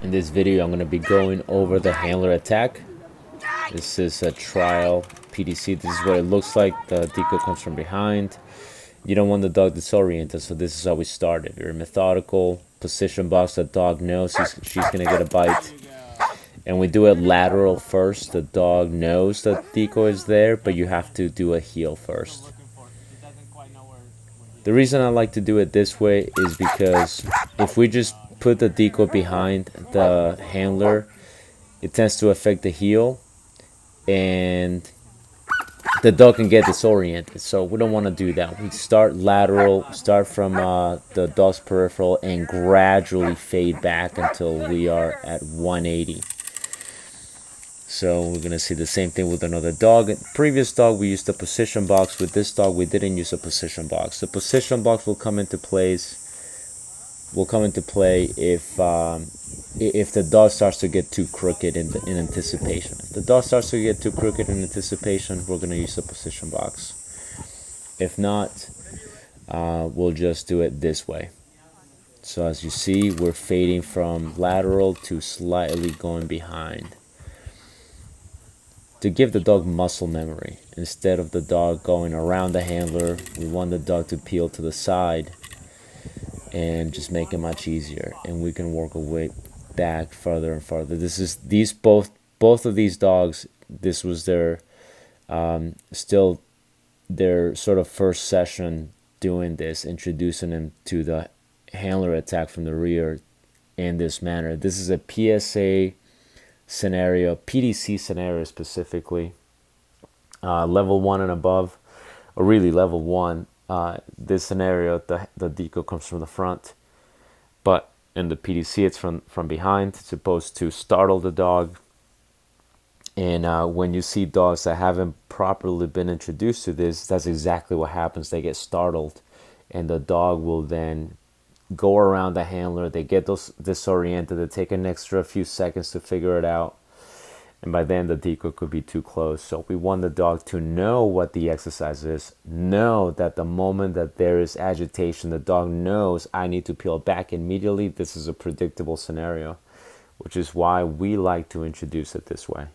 In this video, I'm going to be going over the handler attack. This is a trial PDC. This is what it looks like. The decoy comes from behind. You don't want the dog disoriented, so this is how we start it. Very methodical. Position box. The dog knows she's going to get a bite. And we do it lateral first. The dog knows the decoy is there, but you have to do a heel first. The reason I like to do it this way is because if we just put the decoy behind the handler, it tends to affect the heel and the dog can get disoriented. So we don't want to do that. We start lateral, start from the dog's peripheral and gradually fade back until we are at 180. So we're going to see the same thing with another dog. Previous dog we used a position box. With this dog we didn't use a position box. The position box will come into place if the dog starts to get too crooked in anticipation. If the dog starts to get too crooked in anticipation, we're going to use a position box. If not, we'll just do it this way. So as you see, we're fading from lateral to slightly going behind. To give the dog muscle memory, instead of the dog going around the handler, we want the dog to peel to the side and just make it much easier, and we can work our way back further and further. Both of these dogs, this was their still their sort of first session doing this, introducing them to the handler attack from the rear in this manner. This is a PSA scenario, PDC scenario specifically, level 1 and above, or really level 1. This scenario, the decoy comes from the front, but in the PDC it's from behind. It's supposed to startle the dog. And when you see dogs that haven't properly been introduced to this, that's exactly what happens. They get startled, and the dog will then go around the handler. They get disoriented. They take an extra few seconds to figure it out, and by then the decoy could be too close. So we want the dog to know what the exercise is, know that the moment that there is agitation, the dog knows I need to peel back immediately. This is a predictable scenario, which is why we like to introduce it this way.